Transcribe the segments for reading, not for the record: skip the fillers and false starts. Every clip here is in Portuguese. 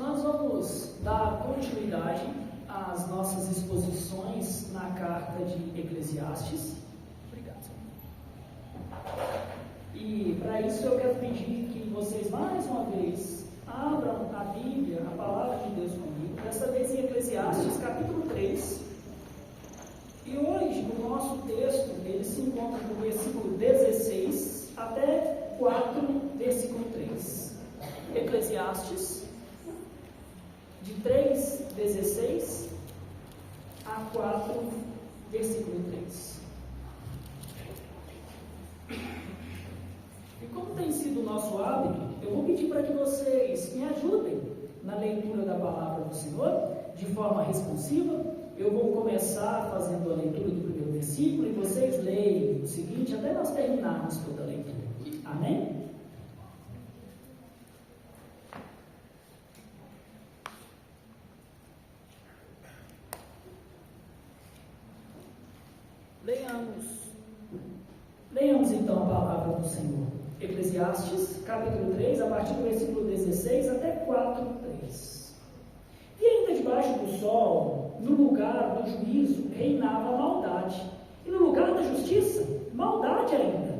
nós vamos dar continuidade às nossas exposições na carta de Eclesiastes. Obrigado. E para isso eu quero pedir que vocês mais uma vez abram a Bíblia, a palavra de Deus comigo, dessa vez em Eclesiastes capítulo 3. E hoje o nosso texto, ele se encontra do versículo 16 até 4, versículo 3. Eclesiastes, de 3:16 a 4, versículo 3. E como tem sido o nosso hábito, eu vou pedir para que vocês me ajudem na leitura da palavra do Senhor, de forma responsiva. Eu vou começar fazendo a leitura do primeiro versículo e vocês leem o seguinte até nós terminarmos toda a leitura. Amém? Leiamos então a palavra do Senhor. Eclesiastes, capítulo 3, a partir do versículo 16 até 4, 3. E ainda debaixo do sol, no lugar do juízo, reinava a maldade, e no lugar da justiça, maldade ainda.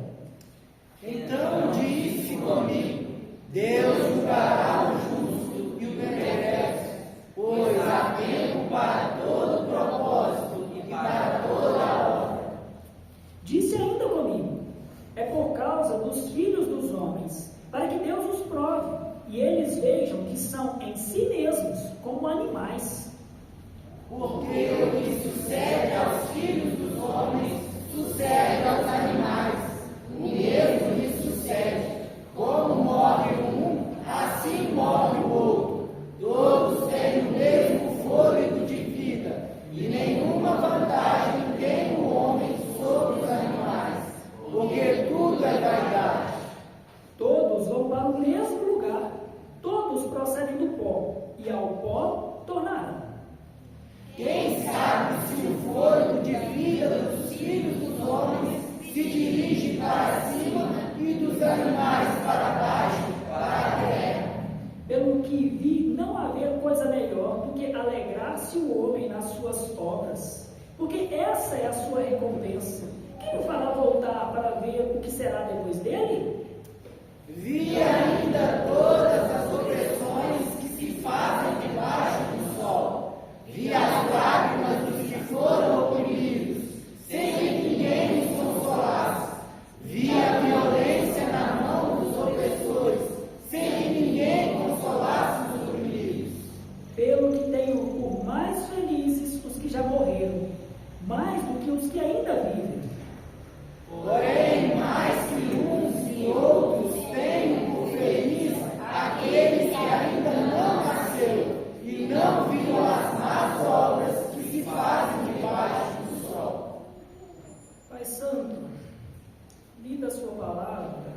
Então disse comigo: Deus julgará o justo e o perverso, pois há tempo para todo propósito e para toda obra. Disse ainda comigo: é por causa dos filhos dos homens, para que Deus os prove, e eles vejam que são em si mesmos como animais. Porque o que sucede aos filhos dos homens, sucede aos animais. O mesmo lhe sucede. Como morre um, assim morre o outro. Todos têm o mesmo fôlego de vida, e nenhuma vantagem tem o homem sobre os animais, porque tudo é vaidade. Todos vão para o mesmo lugar, todos procedem do pó, e ao pó tornarão. Quem sabe se o fôlego de vida dos filhos dos homens se dirige para cima e dos animais para baixo, para a terra? Pelo que vi, não haver coisa melhor do que alegrar-se o homem nas suas obras, porque essa é a sua recompensa. Quem o fará voltar para ver o que será depois dele? Vi ainda todas as opressões que se fazem debaixo do sol. Vi as lágrimas dos que foram oprimidos, sem que ninguém os consolasse. Vi a violência na mão dos opressores, sem que ninguém consolasse os oprimidos. Pelo que tenho por mais felizes os que já morreram, mais do que os que ainda vivem. Porém, mais que uns e outros tenho por feliz aqueles que ainda não nasceram e não viram as más obras que se fazem debaixo do sol. Pai Santo, lida a sua palavra,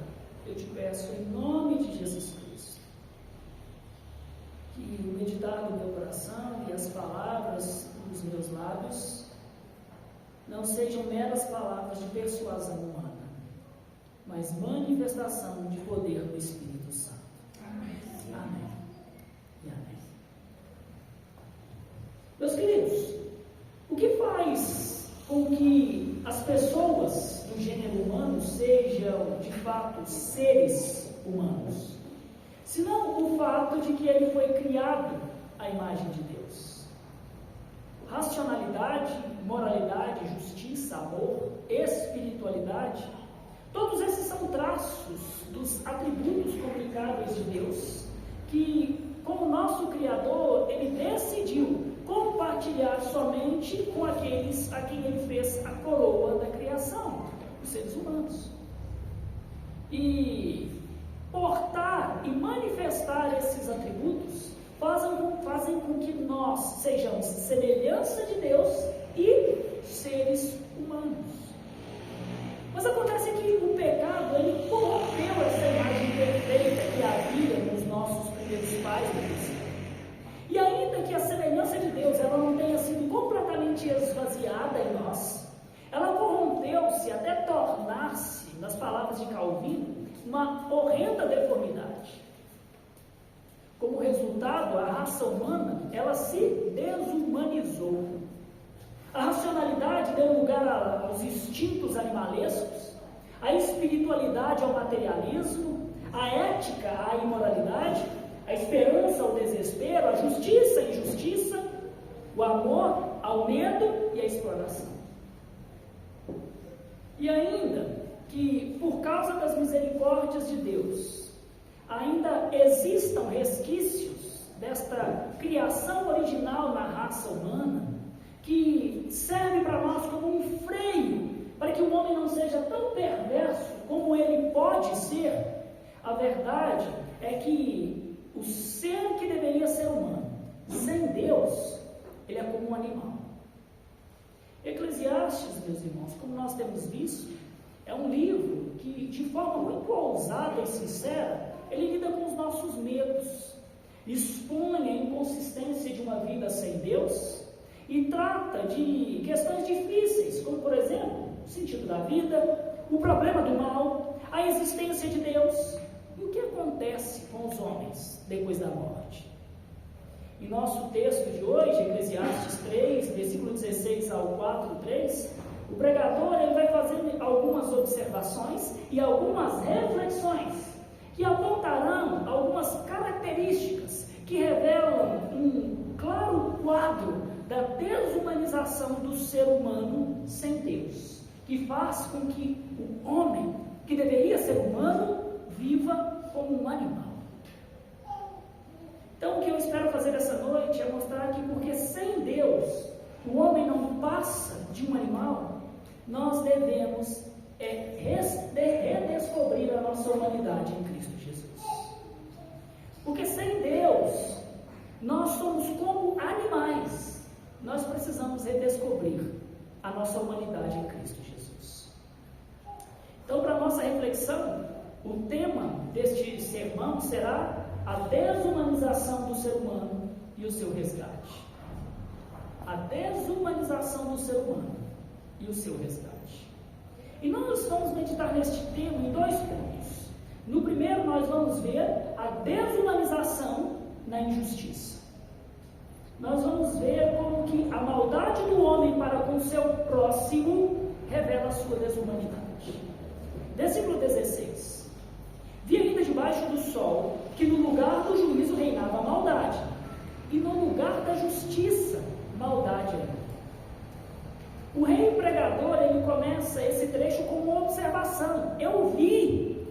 eu te peço em nome de Jesus Cristo, que o meditar do meu coração e as palavras dos meus lábios não sejam meras palavras de persuasão humana, mas manifestação de poder do Espírito Santo. Amém. Amém. E amém. Meus queridos, o que faz com que as pessoas do gênero humano sejam, de fato, seres humanos? Senão o fato de que ele foi criado à imagem de Deus. Racionalidade, moralidade, justiça, amor, espiritualidade, todos esses são traços dos atributos comunicáveis de Deus, que, como nosso Criador, Ele decidiu compartilhar somente com aqueles a quem Ele fez a coroa da criação, os seres humanos. E portar e manifestar esses atributos fazem com que nós sejamos semelhança de Deus e seres humanos. Mas acontece que o pecado, ele corrompeu essa imagem perfeita que havia nos nossos primeiros pais do princípio. E ainda que a semelhança de Deus ela não tenha sido completamente esvaziada em nós, ela corrompeu-se até tornar-se, nas palavras de Calvino, uma horrenda deformidade. Como resultado, a raça humana, ela se desumanizou. A racionalidade deu lugar aos instintos animalescos, a espiritualidade ao materialismo, a ética à imoralidade, a esperança ao desespero, a justiça à injustiça, o amor ao medo e à exploração. E ainda que, por causa das misericórdias de Deus, ainda existam resquícios desta criação original na raça humana, que serve para nós como um freio, para que o homem não seja tão perverso como ele pode ser. A verdade é que o ser que deveria ser humano, sem Deus, ele é como um animal. Eclesiastes, meus irmãos, como nós temos visto, é um livro que, de forma muito ousada e sincera, ele lida com os nossos medos, expõe a inconsistência de uma vida sem Deus e trata de questões difíceis, como, por exemplo, o sentido da vida, o problema do mal, a existência de Deus e o que acontece com os homens depois da morte. Em nosso texto de hoje, Eclesiastes 3, versículo 16 ao 4:3, o pregador ele vai fazendo algumas observações e algumas reflexões que apontarão algumas características que revelam um claro quadro da desumanização do ser humano sem Deus, que faz com que o homem, que deveria ser humano, viva como um animal. Então, o que eu espero fazer essa noite é mostrar que, porque sem Deus o homem não passa de um animal, nós devemos redescobrir a nossa humanidade em Cristo Jesus. Porque sem Deus, nós somos como animais. Nós precisamos redescobrir a nossa humanidade em Cristo Jesus. Então, para a nossa reflexão, o tema deste sermão será a desumanização do ser humano e o seu resgate. A desumanização do ser humano e o seu resgate. E nós vamos meditar neste tema em 2 pontos. No primeiro, nós vamos ver a desumanização na injustiça. Nós vamos ver como que a maldade do homem para com o seu próximo revela a sua desumanidade. Versículo 16. Vi ainda debaixo do sol que no lugar do juízo reinava a maldade, e no lugar da justiça, maldade ainda. O rei pregador, ele começa esse trecho com uma observação. Eu vi.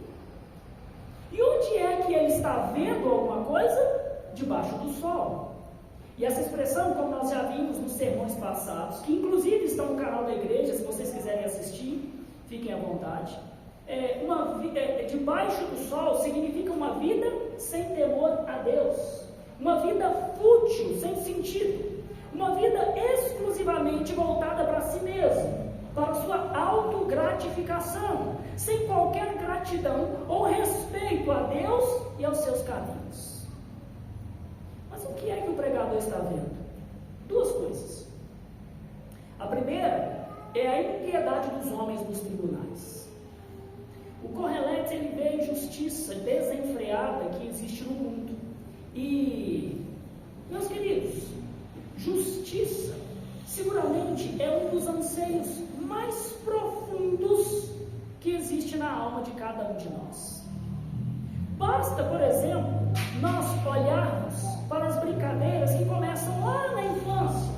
E onde é que ele está vendo alguma coisa? Debaixo do sol. E essa expressão, como nós já vimos nos sermões passados, que inclusive estão no canal da igreja, se vocês quiserem assistir, fiquem à vontade. Debaixo do sol significa uma vida sem temor a Deus, uma vida fútil, sem sentido, uma vida exclusivamente voltada para si mesmo, para sua autogratificação, sem qualquer gratidão ou respeito a Deus e aos seus caminhos. Mas o que é que o pregador está vendo? 2 coisas. A primeira é a impiedade dos homens nos tribunais. O Correlete, ele vê a injustiça desenfreada que existe no mundo. E, meus queridos, justiça seguramente é um dos anseios mais profundos que existe na alma de cada um de nós. Basta, por exemplo, nós olharmos para as brincadeiras que começam lá na infância,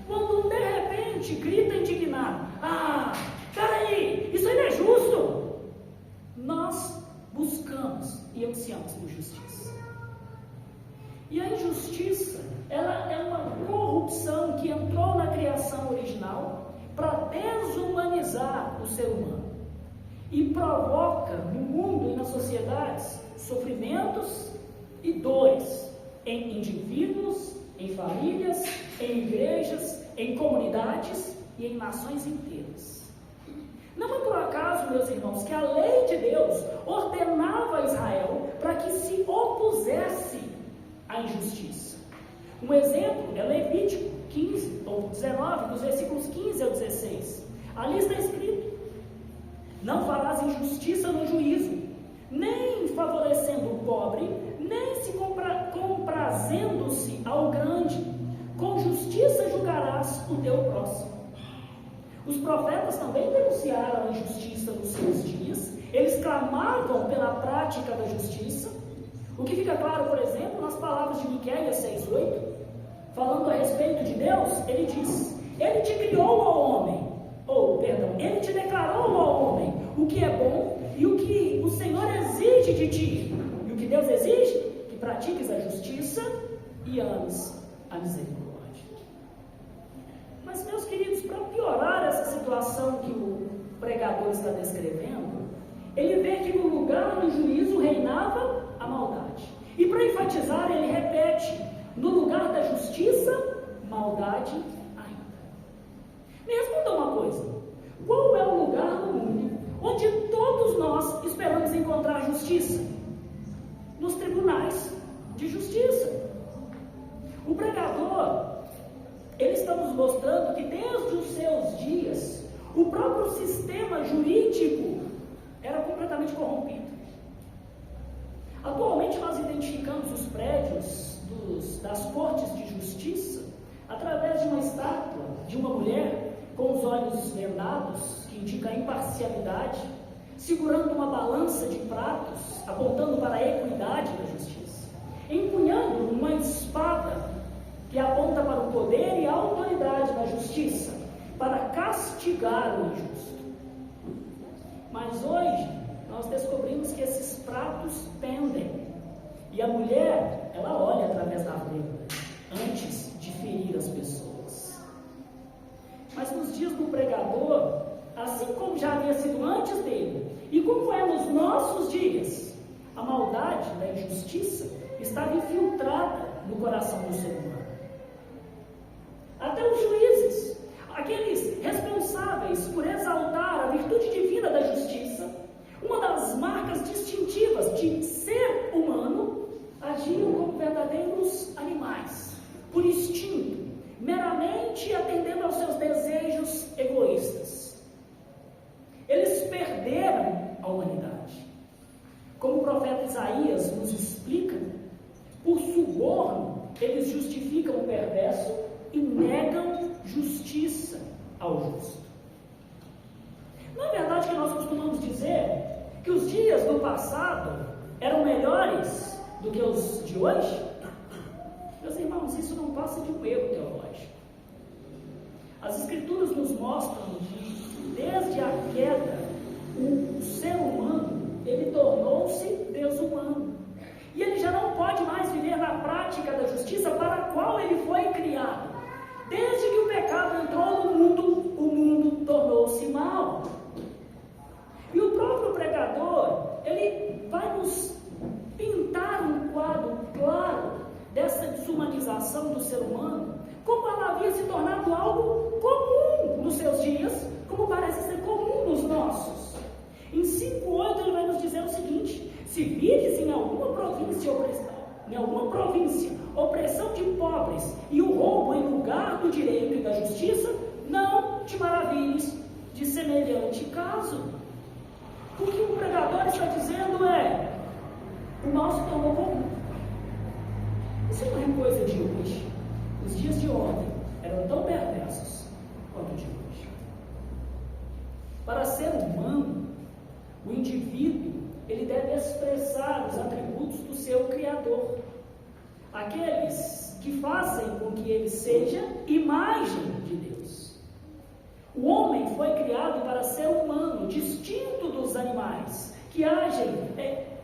quando de repente grita indignado: ah, peraí, isso aí não é justo. Nós buscamos e ansiamos por justiça. E a injustiça, ela é uma corrupção que entrou na criação original para desumanizar o ser humano e provoca no mundo e nas sociedades sofrimentos e dores em indivíduos, em famílias, em igrejas, em comunidades e em nações inteiras. Não é por acaso, meus irmãos, que a lei de Deus ordenava a Israel para que se opusesse à injustiça. Um exemplo é Levítico 15, ou 19, dos versículos 15 ao 16. Ali está escrito: não farás injustiça no juízo, nem favorecendo o pobre, nem se comprazendo-se ao grande, com justiça julgarás o teu próximo. Os profetas também denunciaram a injustiça nos seus dias, eles clamavam pela prática da justiça, o que fica claro, por exemplo, nas palavras de Miqueias 6,8, falando a respeito de Deus, ele diz: Ele te criou ao homem, Ele te declarou ao homem o que é bom e o que o Senhor exige de ti. E o que Deus exige? Que pratiques a justiça e ames a misericórdia. Mas, meus queridos, para piorar essa situação que o pregador está descrevendo, ele vê que no lugar do juízo reinava a maldade. E para enfatizar, ele repete: no lugar da justiça, maldade ainda. Me responda uma coisa: qual é o lugar no mundo onde todos nós esperamos encontrar justiça? Nos tribunais de justiça. O pregador, ele está nos mostrando que desde os seus dias, o próprio sistema jurídico era completamente corrompido. Atualmente nós identificamos os prédios das cortes de justiça através de uma estátua de uma mulher com os olhos vendados, que indica a imparcialidade, segurando uma balança de pratos, apontando para a equidade da justiça, empunhando uma espada que aponta para o poder e a autoridade da justiça, para castigar o injusto. Mas hoje, nós descobrimos que esses pratos pendem, e a mulher, ela olha através da venda, antes de ferir as pessoas. Mas nos dias do pregador, assim como já havia sido antes dele, e como é nos nossos dias, a maldade da injustiça estava infiltrada no coração do ser humano. Até os juízes, aqueles responsáveis por exaltar a virtude divina da justiça, uma das marcas distintivas de ser humano, agiam como verdadeiros animais, por instinto, meramente atendendo aos seus desejos egoístas. Eles perderam a humanidade. Como o profeta Isaías nos explica, por suborno, eles justificam o perverso e negam justiça ao justo. Não é verdade que nós costumamos dizer que os dias do passado eram melhores do que os de hoje? Meus irmãos, isso não passa de um erro teológico. As Escrituras nos mostram que, desde a queda, o ser humano, ele tornou-se desumano. E ele já não pode mais viver na prática da justiça para a qual ele foi criado. Desde que o pecado entrou no mundo, o mundo tornou-se mau. E o próprio pregador, ele vai nos pintar um quadro claro dessa desumanização do ser humano, como ela havia se tornado algo comum nos seus dias, como parece ser comum nos nossos. Em 5:8 ele vai nos dizer o seguinte: se vires em alguma província opressão de pobres e o roubo em lugar do direito e da justiça, não te maravilhes de semelhante caso. O que o pregador está dizendo é: o mal se tornou comum. Isso não é coisa de hoje. Os dias de ontem eram tão perversos quanto de hoje. Para ser humano, o indivíduo, ele deve expressar os atributos do seu Criador, aqueles que fazem com que ele seja imagem de Deus. O homem foi criado para ser humano, distinto dos animais, que agem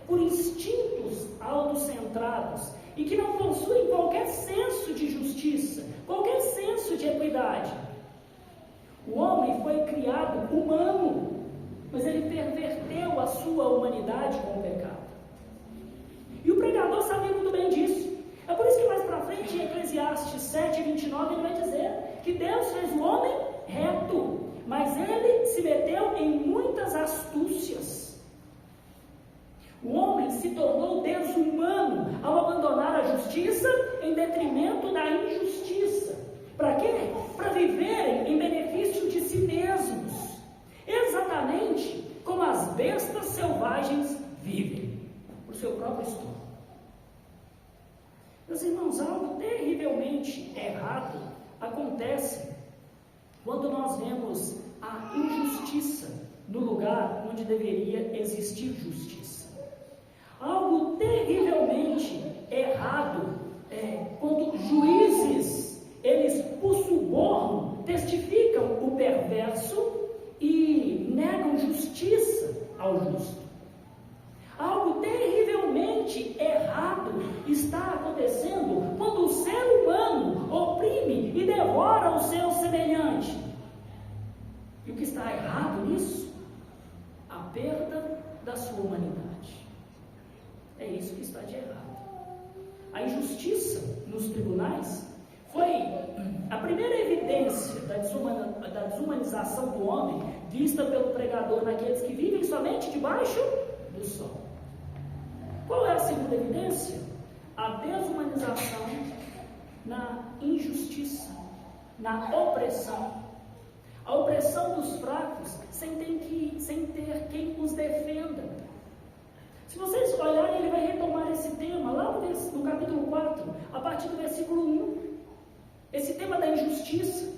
por instintos autocentrados e que não possuem qualquer senso de justiça, qualquer senso de equidade. O homem foi criado humano, mas ele perverteu a sua humanidade com o pecado. E o pregador sabia muito bem disso. É por isso que mais para frente, em Eclesiastes 7:29, ele vai dizer que Deus fez o homem reto, mas ele se meteu em muitas astúcias. O homem se tornou desumano ao abandonar a justiça em detrimento da injustiça. Para quê? Para viverem em benefício de si mesmos, exatamente como as bestas selvagens vivem, por seu próprio estômago. Meus irmãos, algo terrivelmente errado acontece quando nós vemos a injustiça no lugar onde deveria existir justiça. Algo terrivelmente errado quando juízes, eles por suborno testificam o perverso e negam justiça ao justo. Algo terrivelmente errado está acontecendo quando o ser humano oprime e devora o seu semelhante. E o que está errado nisso? A perda da sua humanidade. É isso que está de errado. A injustiça nos tribunais foi a primeira evidência da desumanização do homem vista pelo pregador naqueles que vivem somente debaixo do sol. Qual é a segunda evidência? A desumanização na injustiça, na opressão. A opressão dos fracos sem ter quem os defenda. Se vocês olharem, ele vai retomar esse tema lá no capítulo 4, a partir do versículo 1. Esse tema da injustiça.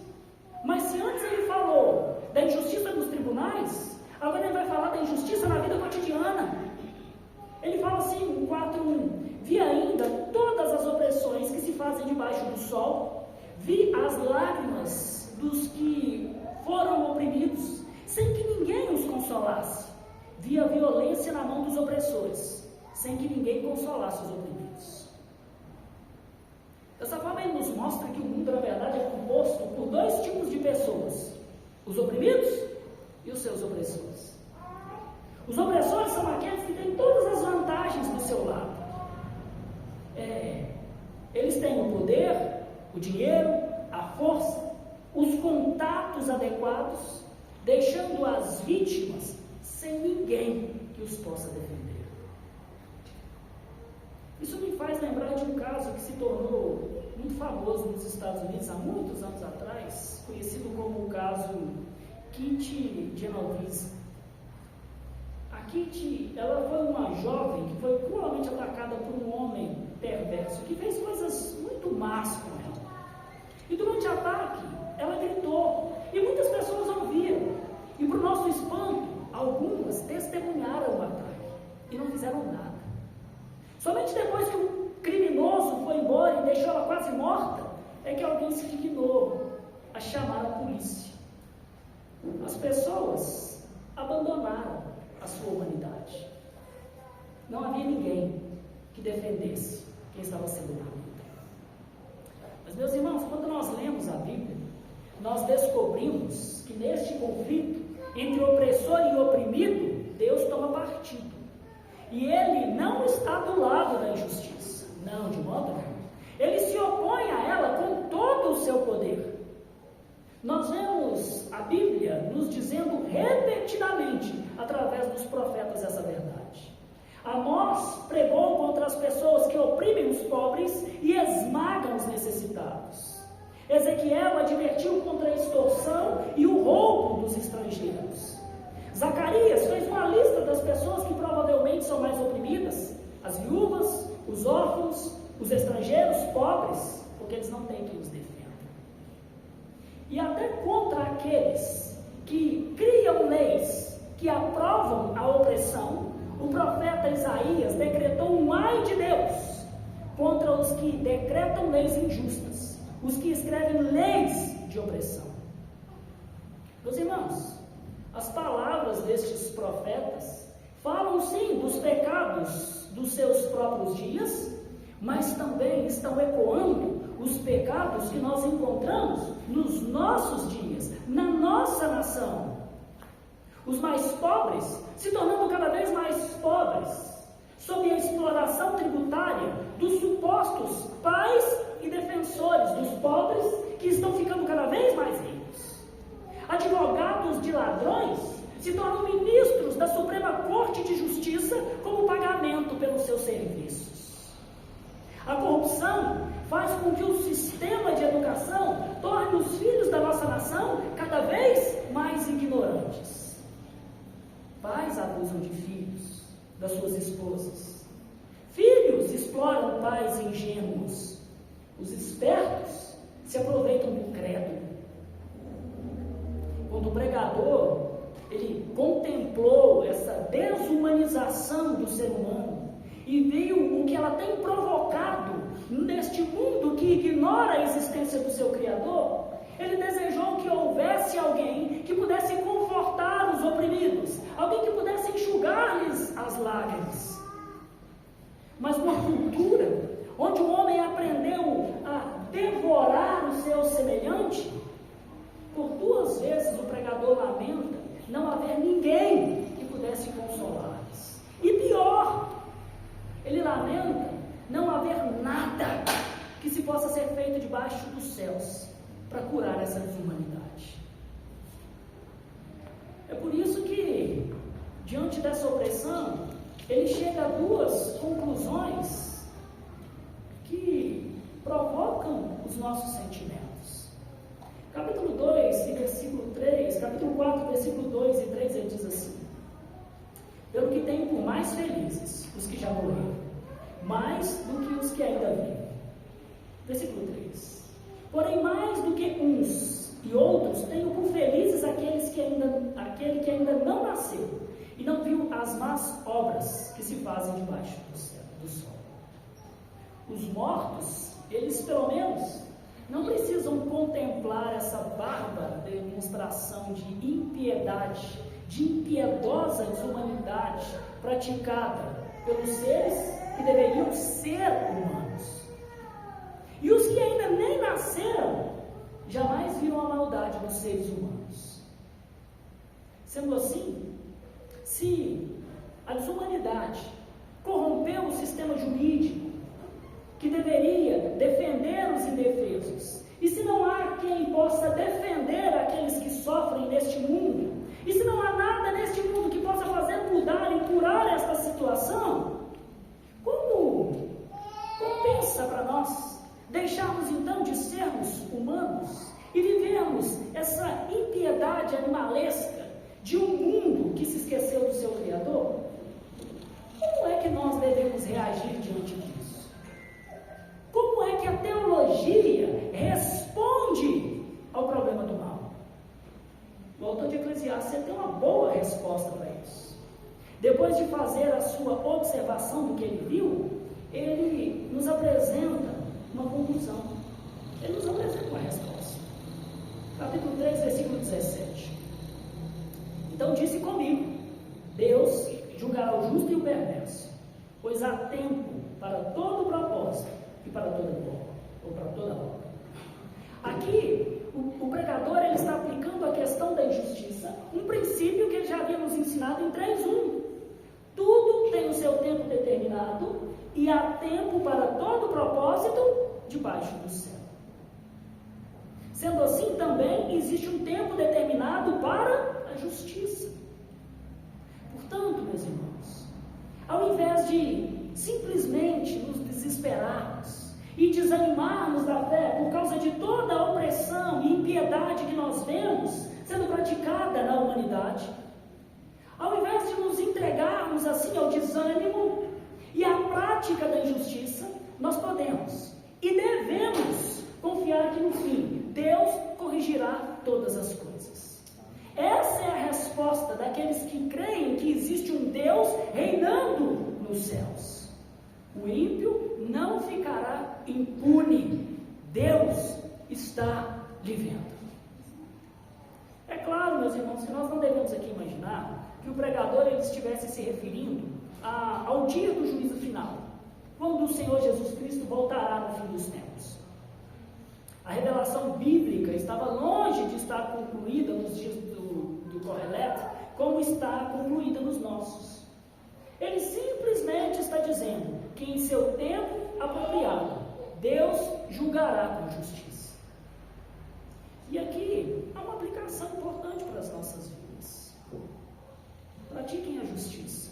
Mas se antes ele falou da injustiça dos tribunais, agora ele vai falar da injustiça na vida cotidiana. Ele fala assim, em 4:1, vi ainda todas as opressões que se fazem debaixo do sol, vi as lágrimas dos que foram oprimidos, sem que ninguém os consolasse, vi a violência na mão dos opressores, sem que ninguém consolasse os oprimidos. Dessa forma ele nos mostra que o mundo, na verdade, é composto por dois tipos de pessoas, os oprimidos e os seus opressores. Os opressores são aqueles que têm todas as vantagens do seu lado. Eles têm o poder, o dinheiro, a força, os contatos adequados, deixando as vítimas sem ninguém que os possa defender. Isso me faz lembrar de um caso que se tornou muito famoso nos Estados Unidos há muitos anos atrás, conhecido como o caso Kitty Genovese. A Kitty, ela foi uma jovem que foi cruelmente atacada por um homem perverso, que fez coisas muito más com ela. E durante o ataque, ela gritou, e muitas pessoas ouviram. E para o nosso espanto, algumas testemunharam o ataque e não fizeram nada. Somente depois que o criminoso foi embora e deixou ela quase morta, é que alguém se dignou a chamar a polícia. As pessoas abandonaram a sua humanidade. Não havia ninguém que defendesse quem estava sendo oprimido. Mas, meus irmãos, quando nós lemos a Bíblia, nós descobrimos que neste conflito entre opressor e oprimido, Deus toma partido. E Ele não está do lado da injustiça. Não, de modo algum. Ele se opõe a ela com todo o seu poder. Nós vemos a Bíblia nos dizendo repetidamente, através dos profetas, essa verdade. Amós pregou contra as pessoas que oprimem os pobres e esmagam os necessitados. Ezequiel advertiu contra a extorsão e o roubo dos estrangeiros. Zacarias fez uma lista das pessoas que provavelmente são mais oprimidas: as viúvas, os órfãos, os estrangeiros, pobres, porque eles não têm quem os defenda. E até contra aqueles que criam leis que aprovam a opressão, o profeta Isaías decretou um ai de Deus contra os que decretam leis injustas, os que escrevem leis de opressão. Meus irmãos, as palavras destes profetas falam sim dos pecados dos seus próprios dias, mas também estão ecoando os pecados que nós encontramos nos nossos dias, na nossa nação. Os mais pobres se tornando cada vez mais pobres, sob a exploração tributária dos supostos pais e defensores dos pobres, que estão ficando cada vez mais ricos. Advogados de ladrões se tornam ministros da Suprema Corte de Justiça como pagamento pelos seus serviços. A corrupção faz com que o sistema de educação torne os filhos da nossa nação cada vez mais ignorantes. Pais abusam de filhos, das suas esposas. Filhos exploram pais ingênuos. Os espertos se aproveitam do crédulo. Quando o pregador, ele contemplou essa desumanização do ser humano e viu o que ela tem provocado neste mundo que ignora a existência do seu Criador, ele desejou que houvesse alguém que pudesse confortar os oprimidos, alguém que pudesse enxugar-lhes as lágrimas. Mas numa cultura onde o homem aprendeu a devorar o seu semelhante, por 2 vezes o pregador lamenta não haver ninguém que pudesse consolá-los. E pior, ele lamenta não haver nada que se possa ser feito debaixo dos céus para curar essa desumanidade. É por isso que, diante dessa opressão, ele chega a 2 conclusões que provocam os nossos sentimentos. Capítulo 2 e versículo 3, capítulo 4, versículo 2 e 3, ele diz assim: pelo que tenho por mais felizes os que já morreram, mais do que os que ainda vivem. Versículo 3: porém mais do que uns e outros tenho por felizes aquele que ainda não nasceu e não viu as más obras que se fazem debaixo do sol. Os mortos, eles pelo menos não precisam contemplar essa bárbara demonstração de impiedade, de impiedosa desumanidade praticada pelos seres que deveriam ser humanos. E os que ainda nem nasceram jamais viram a maldade dos seres humanos. Sendo assim, se a desumanidade corrompeu o sistema jurídico que deveria defender os indefesos, e se não há quem possa defender aqueles que sofrem neste mundo, e se não há nada neste mundo que possa fazer mudar e curar esta situação, como compensa para nós deixarmos então de sermos humanos e vivermos essa impiedade animalesca de um mundo que se esqueceu do seu Criador? Como é que nós devemos reagir diante disso? Como é que a teologia responde ao problema do mal? O autor de Eclesiastes tem uma boa resposta para isso. Depois de fazer a sua observação do que ele viu, ele nos apresenta uma conclusão. Ele nos apresenta uma resposta. Capítulo 3, versículo 17. Então disse comigo: Deus julgará o justo e o perverso, pois há tempo para todo propósito e para toda obra, ou para toda obra. Aqui, o pregador ele está aplicando a questão da injustiça, um princípio que ele já havia nos ensinado em 3:1. Tudo tem o seu tempo determinado e há tempo para todo propósito debaixo do céu. Sendo assim, também existe um tempo determinado para a justiça. Portanto, meus irmãos, ao invés de simplesmente nos desesperarmos e desanimarmos da fé por causa de toda a opressão e impiedade que nós vemos sendo praticada na humanidade, ao invés de nos entregarmos assim ao desânimo e à prática da injustiça, nós podemos e devemos confiar que no fim Deus corrigirá todas as coisas. Essa é a resposta daqueles que creem que existe um Deus reinando nos céus. O ímpio não ficará impune. Deus está lhe vendo. É claro, meus irmãos, que nós não devemos aqui imaginar que o pregador ele estivesse se referindo ao dia do juízo final, quando o Senhor Jesus Cristo voltará no fim dos tempos. A revelação bíblica estava longe de estar concluída nos dias do Correleto, como está concluída nos nossos. Ele simplesmente está dizendo que em seu tempo apropriado, Deus julgará com justiça. E aqui há uma aplicação importante para as nossas vidas. Pratiquem a justiça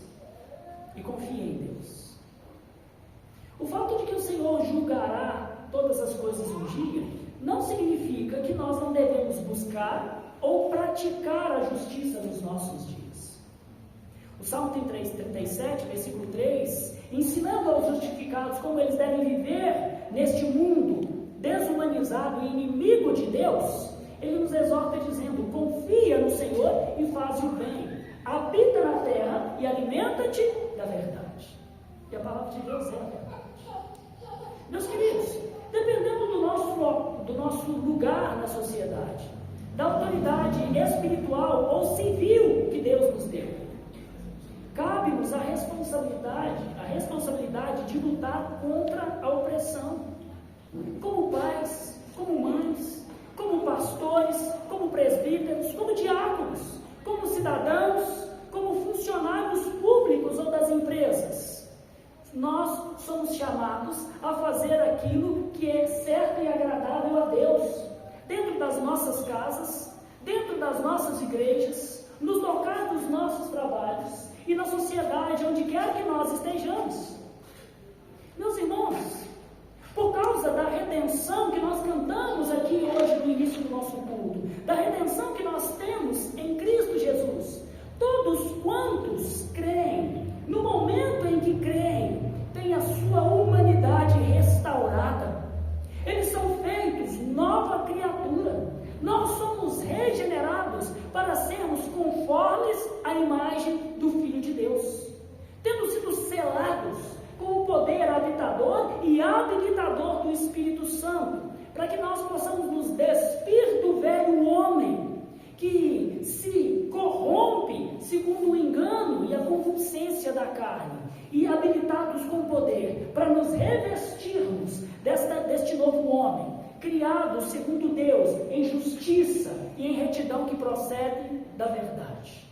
e confiem em Deus. O fato de que o Senhor julgará todas as coisas um dia não significa que nós não devemos buscar ou praticar a justiça nos nossos dias. O Salmo 37, versículo 3, ensinando aos justificados como eles devem viver neste mundo desumanizado e inimigo de Deus, ele nos exorta dizendo: confia no Senhor e faz o bem, habita na terra e alimenta-te da verdade. E a palavra de Deus é a verdade. Meus queridos, dependendo do nosso lugar na sociedade, da autoridade espiritual ou civil que Deus nos deu, cabe-nos a responsabilidade de lutar contra a opressão, como pais, como mães, como pastores, como presbíteros, como diáconos, como cidadãos, como funcionários públicos ou das empresas. Nós somos chamados a fazer aquilo que é certo e agradável a Deus, dentro das nossas casas, dentro das nossas igrejas, nos locais dos nossos trabalhos e na sociedade, onde quer que nós estejamos. Meus irmãos, por causa da redenção que nós cantamos aqui hoje no início do nosso culto, da redenção que nós temos em Cristo Jesus, todos quantos creem, no momento em que creem, têm a sua humanidade restaurada. Eles são feitos nova criatura. Nós somos regenerados para sermos conformes à imagem do Filho de Deus, tendo sido selados com o poder habitador e habilitador do Espírito Santo, para que nós possamos nos despir do velho homem, que se corrompe segundo o engano e a concupiscência da carne, e habilitados com poder para nos revestirmos deste novo homem, criado segundo Deus, em justiça e em retidão que procede da verdade.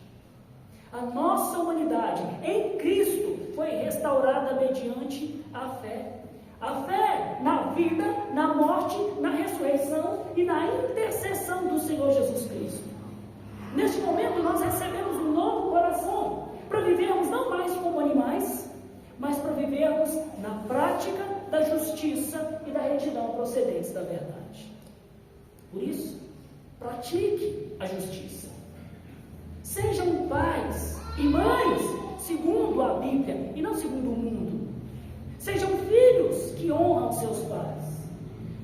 A nossa humanidade em Cristo foi restaurada mediante a fé. A fé na vida, na morte, na ressurreição e na intercessão do Senhor Jesus Cristo. Neste momento nós recebemos um novo coração, para vivermos não mais como animais, mas para vivermos na prática da justiça e da retidão procedentes da verdade. Por isso, pratique a justiça. Sejam pais e mães segundo a Bíblia e não segundo o mundo. Sejam filhos que honram seus pais.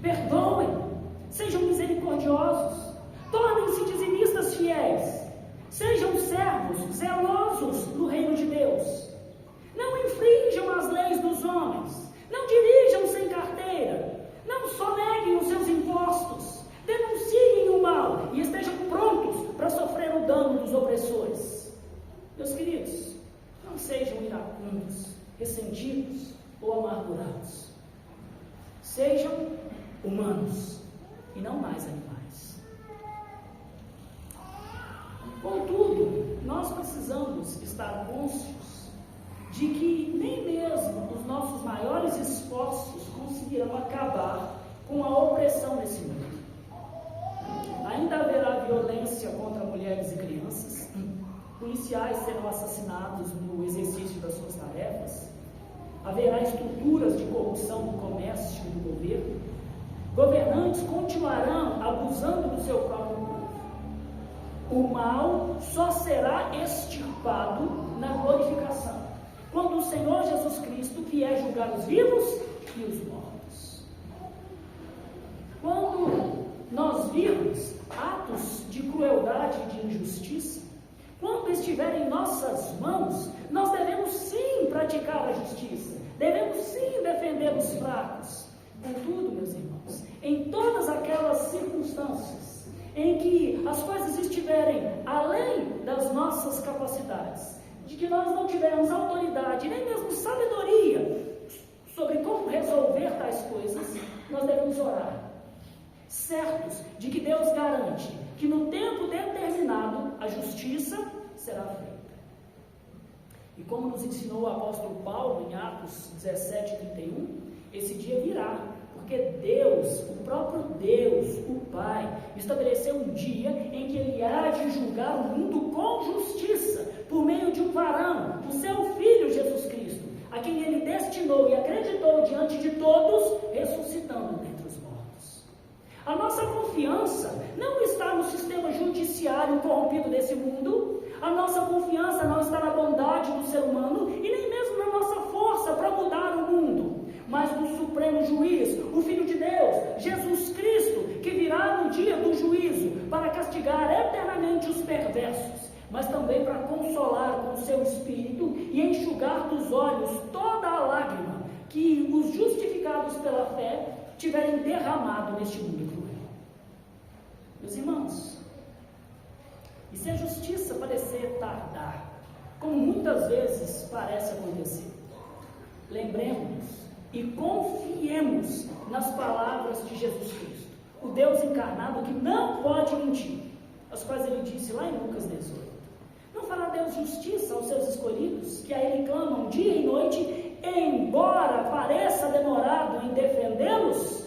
Perdoem, sejam misericordiosos, tornem-se dizimistas fiéis. Sejam servos zelosos no reino de Deus. Não infringam as leis dos homens. Não dirijam sem carteira. Não soneguem os seus impostos. Denunciem o mal e estejam prontos para sofrer o dano dos opressores. Meus queridos, não sejam iracundos, ressentidos ou amargurados. Sejam humanos e não mais animais. Contudo, nós precisamos estar conscientes de que nem mesmo os nossos maiores esforços conseguirão acabar com a opressão nesse mundo. Ainda haverá violência contra mulheres e crianças, policiais serão assassinados no exercício das suas tarefas, haverá estruturas de corrupção no comércio e no governo, governantes continuarão abusando do seu próprio povo. O mal só será extirpado na glorificação, quando o Senhor Jesus Cristo vier julgar os vivos e os mortos. Quando nós virmos atos de crueldade e de injustiça, quando estiver em nossas mãos, nós devemos sim praticar a justiça, devemos sim defender os fracos. Contudo, meus irmãos, em todas aquelas circunstâncias em que as coisas estiverem além das nossas capacidades, de que nós não tivermos autoridade, nem mesmo sabedoria sobre como resolver tais coisas, nós devemos orar, certos de que Deus garante que no tempo determinado a justiça será feita. E como nos ensinou o apóstolo Paulo em Atos 17:31, esse dia virá, porque Deus, o próprio Deus, o Pai, estabeleceu um dia em que Ele há de julgar o mundo com justiça, por meio de um varão, o seu Filho Jesus Cristo, a quem Ele destinou e acreditou diante de todos, ressuscitando dentre os mortos. A nossa confiança não está no sistema judiciário corrompido desse mundo, a nossa confiança não está na bondade do ser humano e nem mesmo na nossa força força para mudar o mundo, mas do supremo juiz, o Filho de Deus, Jesus Cristo, que virá no dia do juízo para castigar eternamente os perversos, mas também para consolar com o seu Espírito e enxugar dos olhos toda a lágrima que os justificados pela fé tiverem derramado neste mundo cruel. Meus irmãos, e se a justiça parecer tardar, como muitas vezes parece acontecer, lembremos-nos e confiemos nas palavras de Jesus Cristo, o Deus encarnado que não pode mentir, as quais ele disse lá em Lucas 18. Não fará Deus justiça aos seus escolhidos, que a ele clamam dia e noite, embora pareça demorado em defendê-los?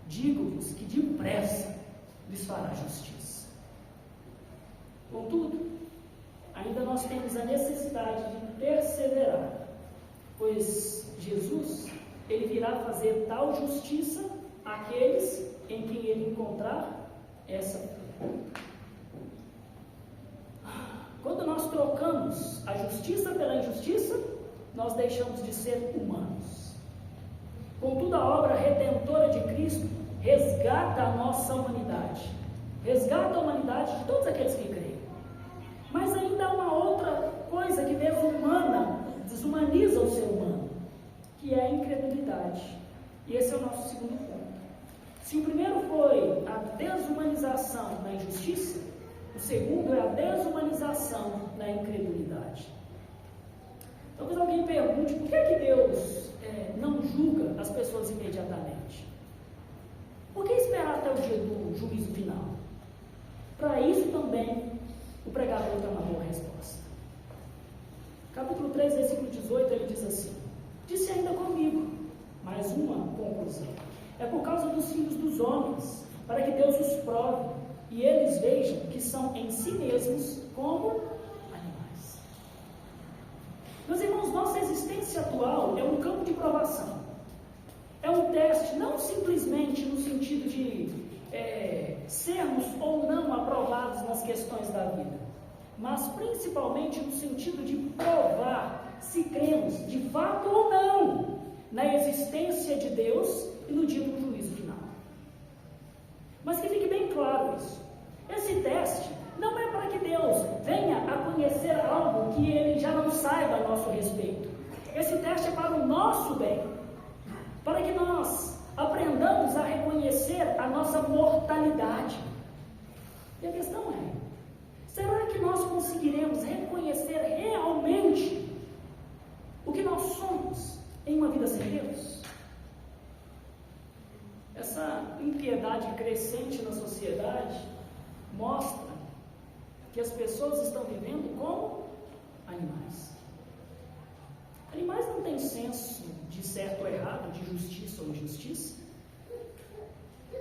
Digo-vos que depressa lhes fará justiça. Contudo, ainda nós temos a necessidade de perseverar, pois Jesus, ele virá fazer tal justiça àqueles em quem ele encontrar essa fé. Quando nós trocamos a justiça pela injustiça, nós deixamos de ser humanos. Contudo, a obra redentora de Cristo resgata a nossa humanidade, resgata a humanidade de todos aqueles que creem. Mas ainda há uma outra coisa que desumaniza o ser humano, que é a incredulidade. E esse é o nosso segundo ponto. Se o primeiro foi a desumanização da injustiça, o segundo é a desumanização da incredulidade. Talvez alguém pergunte, por que Deus não julga as pessoas imediatamente? Por que esperar até o dia do juízo final? Para isso também o pregador tem uma boa resposta. Capítulo 3, versículo 18, ele diz assim: disse ainda comigo, mais uma conclusão. É por causa dos filhos dos homens, para que Deus os prove, e eles vejam que são em si mesmos como animais. Meus irmãos, nossa existência atual é um campo de provação. É um teste, não simplesmente no sentido de sermos ou não aprovados nas questões da vida, mas principalmente no sentido de provar se cremos de fato ou não na existência de Deus e no dia do juízo final. Mas que fique bem claro isso. Esse teste não é para que Deus venha a conhecer algo que Ele já não saiba a nosso respeito. Esse teste é para o nosso bem, para que nós aprendamos a reconhecer a nossa mortalidade. E a questão é, será que nós conseguiremos reconhecer realmente o que nós somos em uma vida sem Deus? Essa impiedade crescente na sociedade mostra que as pessoas estão vivendo como animais. Animais não têm senso de certo ou errado, de justiça ou injustiça.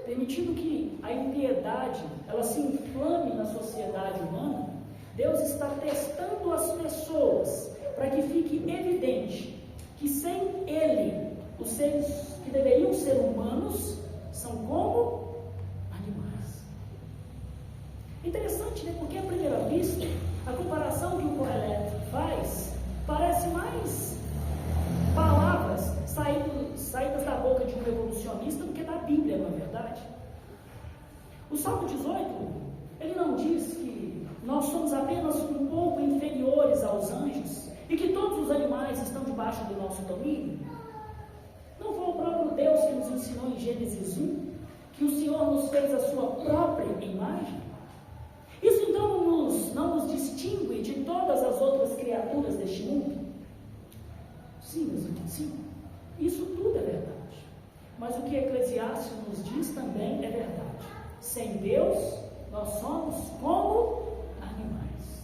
Permitindo que a impiedade ela se inflame na sociedade humana, Deus está testando as pessoas para que fique evidente que sem Ele, os seres que deveriam ser humanos são como animais. Interessante, né? Porque à primeira vista, a comparação que o Coelho faz parece mais palavras saídas da boca de um revolucionista do que da Bíblia, não é verdade? O Salmo 18, ele não diz que nós somos apenas um pouco inferiores aos anjos e que todos os animais estão debaixo do nosso domínio. Não foi o próprio Deus que nos ensinou em Gênesis 1 que o Senhor nos fez a sua própria imagem? Isso então não nos distingue de todas as outras criaturas deste mundo? Sim, meus irmãos, sim. Isso tudo é verdade. Mas o que Eclesiastes nos diz também é verdade. Sem Deus, nós somos como animais.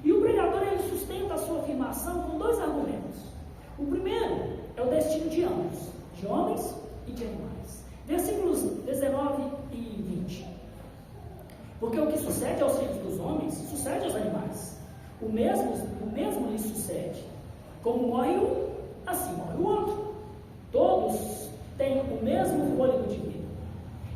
E o pregador ele sustenta a sua afirmação com dois argumentos. O primeiro é o destino de ambos, de homens e de animais. Versículos 19 e 20. Porque o que sucede aos filhos dos homens, sucede aos animais. O mesmo lhes sucede. Como morre um, assim morre o outro. Todos têm o mesmo fôlego de vida.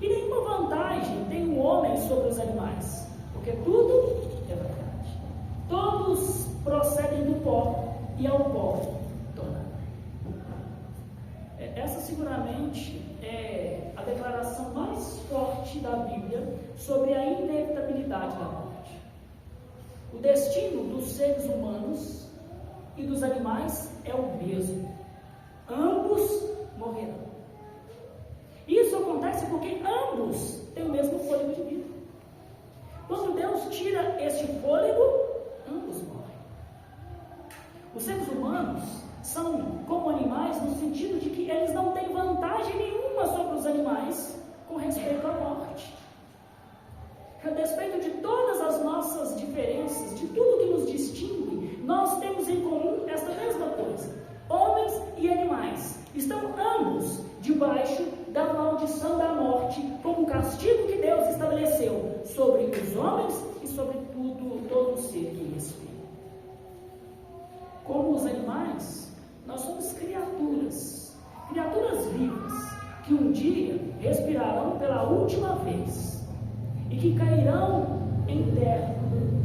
E nenhuma vantagem tem o homem sobre os animais, porque tudo é verdade. Todos procedem do pó, e ao pó tornarão. essa seguramente é a declaração mais forte da Bíblia sobre a inevitabilidade da morte. O destino dos seres humanos e dos animais é o mesmo. Ambos morrerão. Isso acontece porque ambos têm o mesmo fôlego de vida. Quando Deus tira este fôlego, ambos morrem. Os seres humanos são como animais no sentido de que eles não têm vantagem nenhuma sobre os animais com respeito à morte. A despeito de todas as nossas diferenças, de tudo que nos distingue, nós temos em comum esta mesma coisa. Homens e animais estão ambos debaixo da maldição da morte, como castigo que Deus estabeleceu sobre os homens e sobre todo ser que respira. Como os animais, nós somos criaturas vivas, que um dia respirarão pela última vez, e que cairão em terra,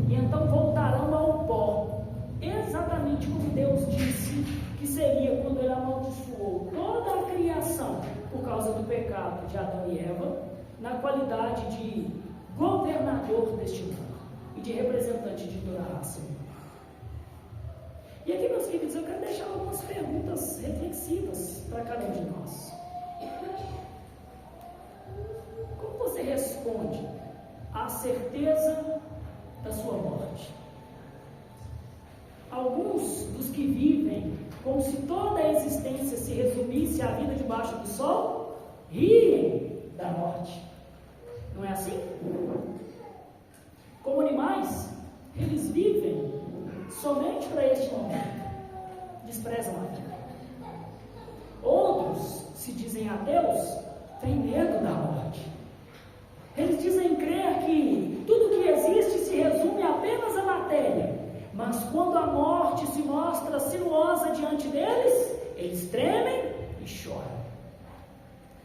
e então voltarão ao pó, exatamente como Deus disse que seria quando Ele amaldiçoou toda a criação por causa do pecado de Adão e Eva, na qualidade de governador deste mundo e de representante de toda a raça humana. E aqui, meus queridos, eu quero deixar algumas perguntas reflexivas para cada um de nós. Como você responde à certeza da sua morte? Alguns dos que vivem como se toda a existência se resumisse à vida debaixo do sol, riem da morte. Não é assim? Como animais, eles vivem somente para este momento, desprezam a vida. Outros se dizem ateus, têm medo da morte. Eles dizem crer que tudo que existe se resume apenas à matéria, mas quando a morte se mostra sinuosa diante deles, eles tremem e choram.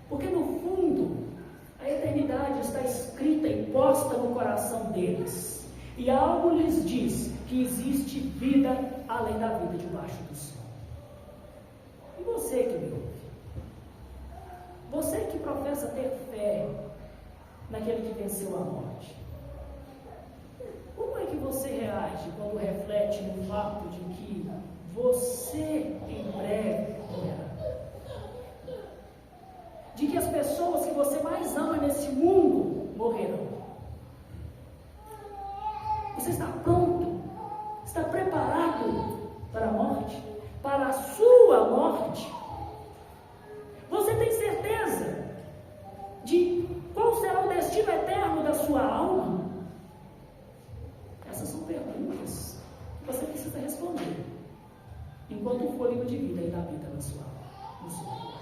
Porque no fundo, a eternidade está escrita e posta no coração deles. E algo lhes diz que existe vida além da vida debaixo do sol. E você que me ouve? Você que professa ter fé naquele que venceu a morte, como é que você reage quando reflete no fato de que você em breve morrerá? De que as pessoas que você mais ama nesse mundo morrerão? Você está pronto? Está preparado para a morte? Para a sua morte? Você tem certeza de qual será o destino eterno da sua alma? Essas são perguntas que você precisa responder enquanto o fôlego de vida ainda habita na sua alma, no seu corpo.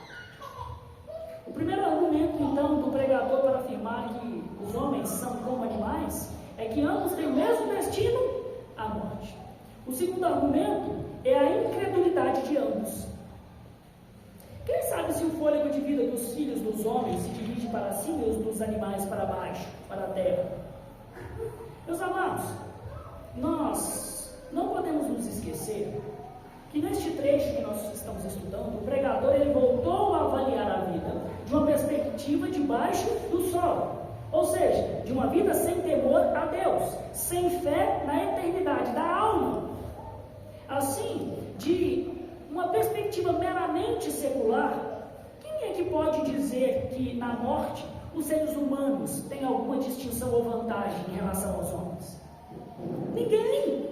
O primeiro argumento, então, do pregador para afirmar que os homens são como animais é que ambos têm o mesmo destino, a morte. O segundo argumento é a incredulidade de ambos. Quem sabe se o fôlego de vida dos filhos dos homens se divide para cima e os dos animais para baixo, para a terra? Meus amados, nós não podemos nos esquecer que neste trecho que nós estamos estudando, o pregador ele voltou a avaliar a vida de uma perspectiva debaixo do sol. Ou seja, de uma vida sem temor a Deus, sem fé na eternidade da alma. Assim, de uma perspectiva meramente secular, quem é que pode dizer que na morte os seres humanos têm alguma distinção ou vantagem em relação aos homens? Ninguém.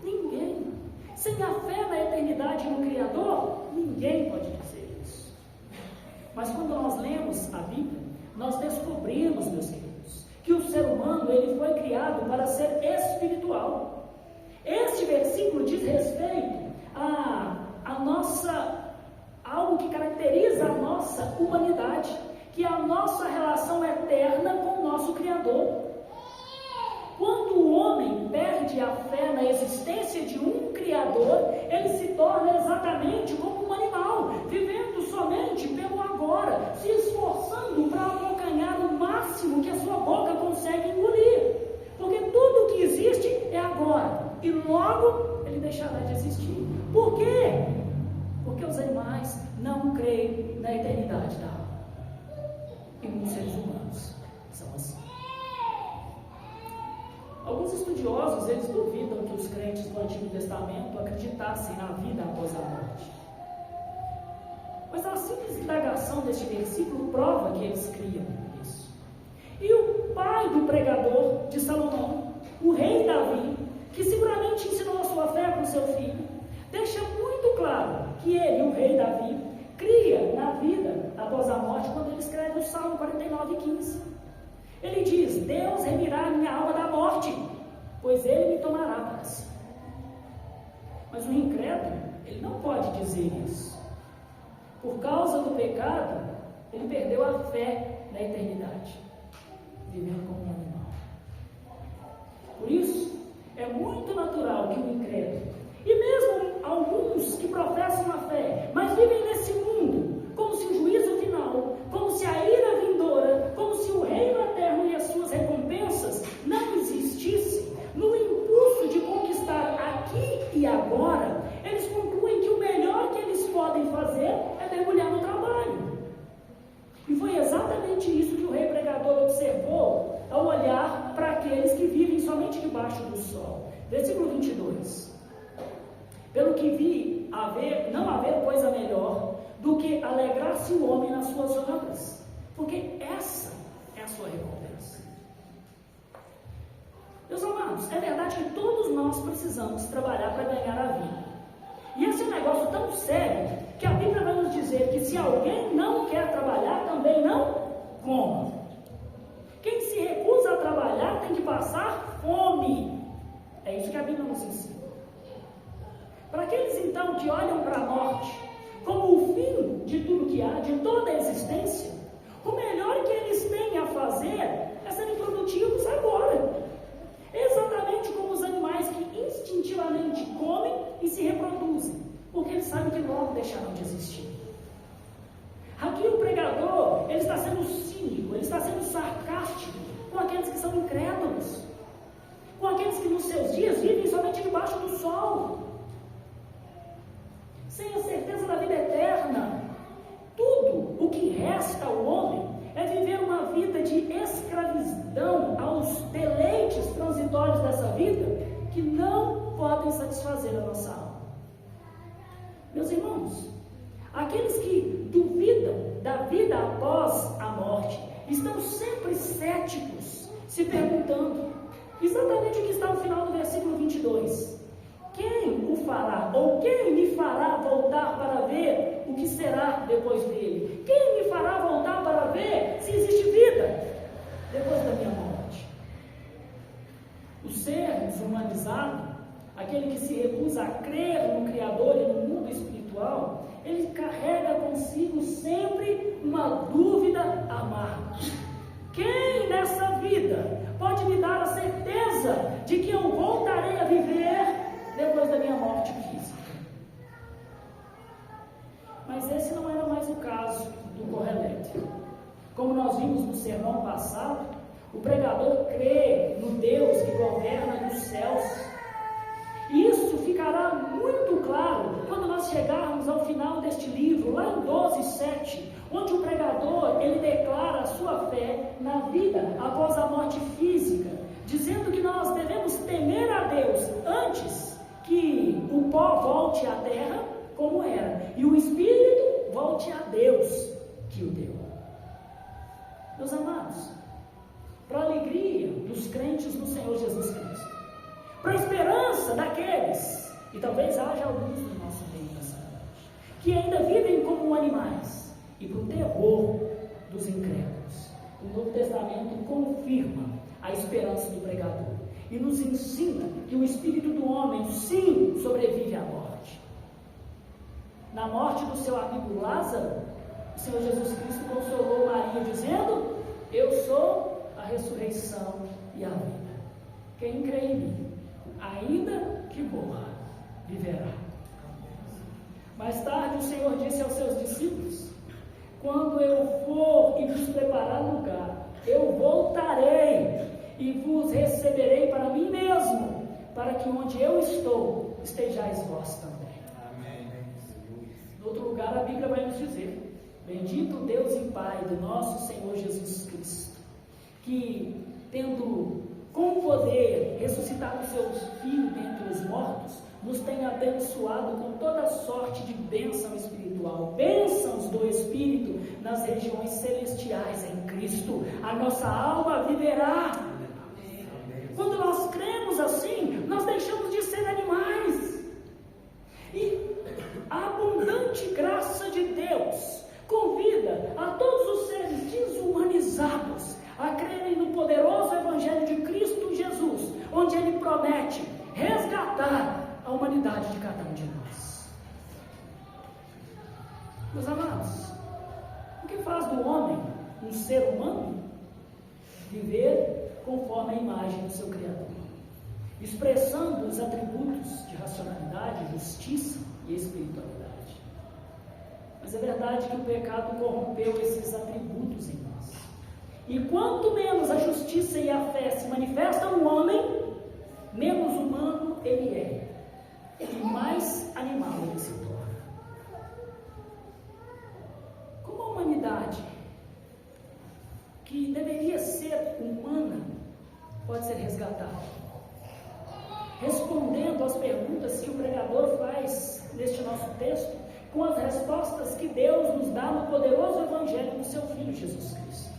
Ninguém. Sem a fé na eternidade no Criador, ninguém pode dizer isso. Mas quando nós lemos a Bíblia, nós descobrimos, meus queridos, que o ser humano ele foi criado para ser espiritual. Este versículo diz respeito a nossa, algo que caracteriza a nossa humanidade, que é a nossa relação eterna com o nosso Criador. Quando o homem perde a fé na existência de um Criador, ele se torna exatamente como um animal, vivendo somente pelo agora, se esforçando para abocanhar o máximo que a sua boca consegue engolir. Porque tudo o que existe é agora, e logo ele deixará de existir. Por quê? Porque Porque os animais não creem na eternidade da alma. E muitos seres humanos são assim. Alguns estudiosos, eles duvidam que os crentes do Antigo Testamento acreditassem na vida após a morte. Mas a simples indagação deste versículo prova que eles criam nisso. E o pai do pregador de Salomão, o rei Davi, que seguramente ensinou a sua fé para o seu filho, deixa muito claro que ele, o rei Davi, cria na vida após a morte quando ele escreve o Salmo 49:15. Ele diz: Deus remirá a minha alma da morte, pois ele me tomará para si. Mas o incrédulo, ele não pode dizer isso. Por causa do pecado, ele perdeu a fé na eternidade, vivendo como um animal. Por isso, é muito natural que o incrédulo, e mesmo alguns que professam a fé, mas vivem nesse mundo, como se o juízo final, como se a ira vindoura, como se o reino eterno e as suas recompensas não existissem, no impulso de conquistar aqui e agora, eles concluem que o melhor que eles podem fazer é mergulhar no trabalho. E foi exatamente isso que o rei pregador observou ao olhar para aqueles que vivem somente debaixo do sol. Versículo 22. Pelo que vi, não haver coisa melhor do que alegrar-se o homem nas suas obras, porque essa é a sua recompensa. Meus amados, é verdade que todos nós precisamos trabalhar para ganhar a vida. E esse é um negócio tão sério que a Bíblia vai nos dizer que se alguém não quer trabalhar, também não coma. Quem se recusa a trabalhar tem que passar fome. É isso que a Bíblia nos ensina. Para aqueles então que olham para a morte como o fim de tudo que há, de toda a existência, o melhor que eles têm a fazer é serem produtivos agora. Exatamente como os animais que instintivamente comem e se reproduzem, porque eles sabem que logo deixarão de existir. Aqui o pregador, ele está sendo cínico, ele está sendo sarcástico com aqueles que são incrédulos, com aqueles que nos seus dias vivem somente debaixo do sol, sem a certeza da vida eterna. Tudo o que resta ao homem é viver uma vida de escravidão aos deleites transitórios dessa vida que não podem satisfazer a nossa alma. Meus irmãos, aqueles que duvidam da vida após a morte estão sempre céticos, se perguntando exatamente o que está no final do versículo 22. Quem o fará, ou quem me fará voltar para ver o que será depois dele? Quem me fará voltar para ver se existe vida depois da minha morte? O ser desumanizado, aquele que se recusa a crer no Criador e no mundo espiritual, ele carrega consigo sempre uma dúvida amarga. Quem nessa vida pode me dar a certeza de que eu voltarei a viver depois da minha morte física? Mas esse não era mais o caso do Correlétrico. Como nós vimos no sermão passado, o pregador crê no Deus que governa nos céus. E isso ficará muito claro quando nós chegarmos ao final deste livro, lá em 12:7, onde o pregador, ele declara a sua fé na vida após a morte física, dizendo que nós devemos temer a Deus antes que o pó volte à terra como era, e o Espírito volte a Deus que o deu. Meus amados, para a alegria dos crentes no Senhor Jesus Cristo, para a esperança daqueles, e talvez haja alguns do nosso meio nessa noite, que ainda vivem como animais, e para o terror dos incrédulos, o Novo Testamento confirma a esperança do pregador e nos ensina que o espírito do homem sim sobrevive à morte. Na morte do seu amigo Lázaro, o Senhor Jesus Cristo consolou Maria dizendo: eu sou a ressurreição e a vida. Quem crê em mim, ainda que morra, viverá. Mais tarde o Senhor disse aos seus discípulos: quando eu for e vos preparar lugar, eu voltarei e vos receberei para mim mesmo, para que onde eu estou, estejais vós também. Amém. No lugar a Bíblia vai nos dizer: bendito Deus e Pai do nosso Senhor Jesus Cristo, que tendo com poder ressuscitado seu Filho dentre os mortos, nos tem abençoado com toda sorte de bênção espiritual, bênçãos do Espírito nas regiões celestiais em Cristo. A nossa alma viverá. Quando nós cremos assim, nós deixamos de ser animais. E a abundante graça de Deus convida a todos os seres desumanizados a crerem no poderoso Evangelho de Cristo Jesus, onde Ele promete resgatar a humanidade de cada um de nós. Meus amados, o que faz do homem um ser humano? Viver conforme a imagem do seu Criador, expressando os atributos de racionalidade, justiça e espiritualidade. Mas é verdade que o pecado corrompeu esses atributos em nós. E quanto menos a justiça e a fé se manifestam no homem, menos humano ele é, e mais animal ele se torna. Como a humanidade, que deveria ser humana, pode ser resgatada? Respondendo às perguntas que o pregador faz neste nosso texto, com as respostas que Deus nos dá no poderoso Evangelho do seu Filho Jesus Cristo.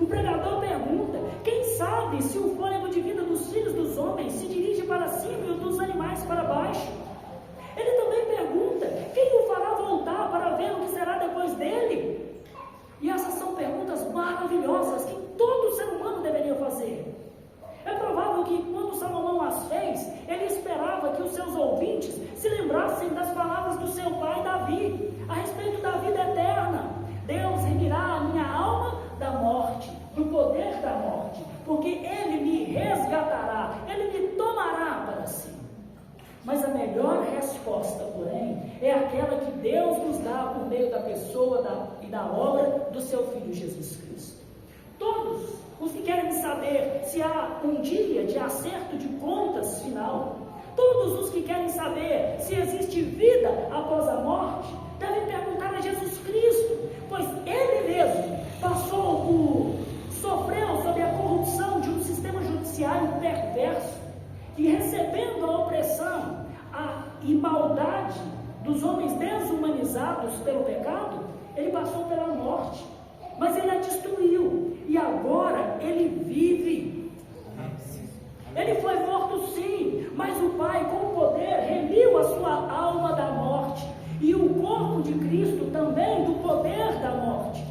O pregador pergunta: quem sabe se o fôlego de vida dos filhos dos homens se dirige para cima e o dos animais para baixo? Ele também pergunta: quem o fará voltar para ver o que será depois dele? E essas são perguntas maravilhosas que todo ser humano deveria fazer. É provável que quando Salomão as fez, ele esperava que os seus ouvintes se lembrassem das palavras do seu pai Davi, a respeito da vida eterna. Deus remirá a minha alma da morte, do poder da morte, porque Ele me resgatará, Ele me tomará para si. Mas a melhor resposta, porém, é aquela que Deus nos dá por meio da pessoa e da obra do seu Filho Jesus Cristo. Todos os que querem saber se há um dia de acerto de contas final, todos os que querem saber se existe vida após a morte, devem perguntar a Jesus Cristo, pois Ele mesmo sofreu sob a corrupção de um sistema judiciário perverso, e recebendo a opressão e maldade dos homens desumanizados pelo pecado, Ele passou pela morte, mas Ele a destruiu, e agora Ele vive. Ele foi morto sim, mas o Pai com poder remiu a sua alma da morte, e o corpo de Cristo também do poder da morte,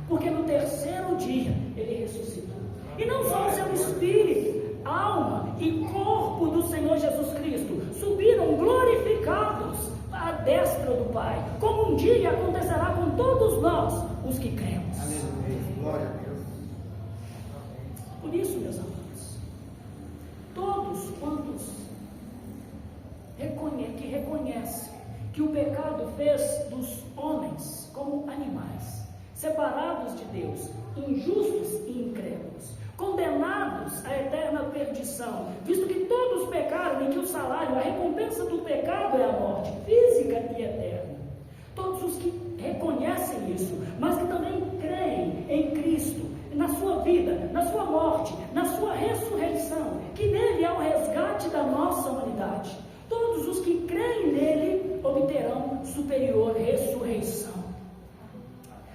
porque no terceiro dia Ele ressuscitou. E não só o seu espírito, alma e corpo do Senhor Jesus Cristo subiram glorificados à destra do Pai, como um dia acontecerá com todos nós, os que cremos. Aleluia, glória a Deus. Por isso, meus amados, todos quantos que reconhecem que o pecado fez dos homens como animais, separados de Deus, injustos e incrédulos, condenados à eterna perdição, visto que todos pecaram e que o salário, a recompensa do pecado é a morte física e eterna. Todos os que reconhecem isso, mas que também creem em Cristo, na sua vida, na sua morte, na sua ressurreição, que nele há o resgate da nossa humanidade. Todos os que creem nele obterão superior ressurreição.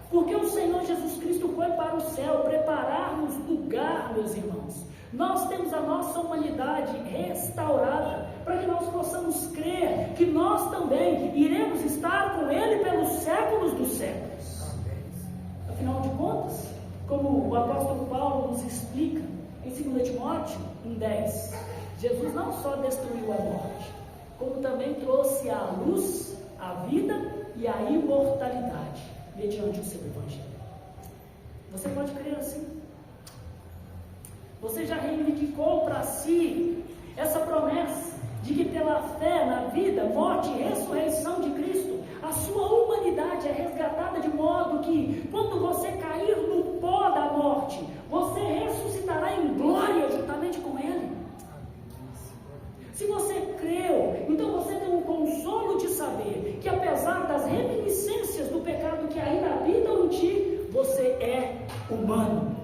Porque o Senhor Jesus Cristo foi para o céu preparar-nos lugar, meus irmãos. Nós temos a nossa humanidade restaurada, para que nós possamos crer que nós também iremos estar com Ele pelos séculos dos séculos. Afinal de contas, como o apóstolo Paulo nos explica em 2 Timóteo 1,10, Jesus não só destruiu a morte, como também trouxe à luz a vida e a imortalidade, mediante o seu Evangelho. Você pode crer assim? Você já reivindicou para si essa promessa de que pela fé na vida, morte e ressurreição de Cristo, a sua humanidade é resgatada de modo que, quando você cair no pó da morte, você ressuscitará em glória juntamente com Ele? Se você creu, então você tem o consolo de saber que, apesar das reminiscências humano.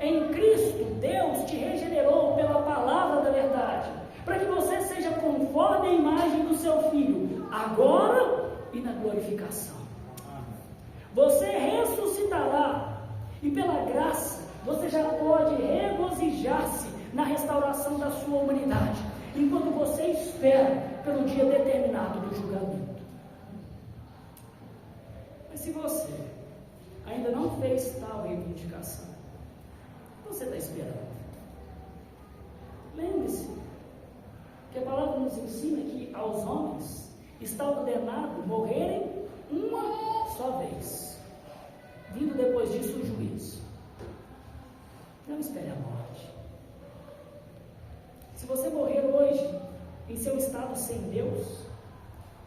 Em Cristo, Deus te regenerou pela palavra da verdade, para que você seja conforme a imagem do seu Filho, agora e na glorificação. Você ressuscitará, e pela graça, você já pode regozijar-se na restauração da sua humanidade, enquanto você espera pelo dia determinado do julgamento. Mas se você ainda não fez tal reivindicação, você está esperando? Lembre-se que a palavra nos ensina que aos homens está ordenado morrerem uma só vez, vindo depois disso o juízo. Não espere a morte. Se você morrer hoje em seu estado sem Deus,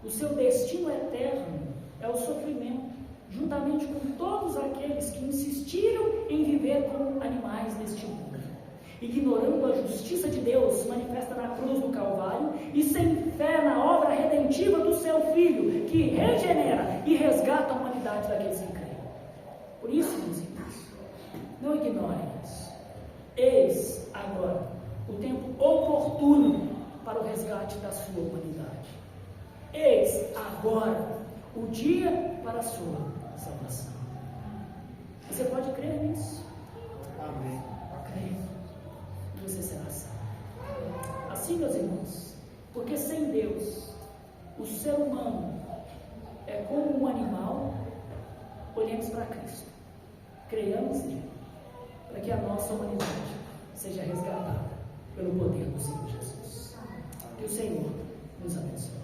o seu destino eterno é o sofrimento, juntamente com todos aqueles que insistiram em viver como animais deste mundo, ignorando a justiça de Deus manifesta na cruz do Calvário e sem fé na obra redentiva do seu Filho, que regenera e resgata a humanidade daqueles que creem. Por isso, meus irmãos, não ignorem isso. Eis agora o tempo oportuno para o resgate da sua humanidade. Eis agora o dia para a sua salvação. Você pode crer nisso? Amém. Creia, e você será salvo. Assim, meus irmãos, porque sem Deus, o ser humano é como um animal. Olhemos para Cristo, creiamos nele, para que a nossa humanidade seja resgatada pelo poder do Senhor Jesus. Que o Senhor nos abençoe.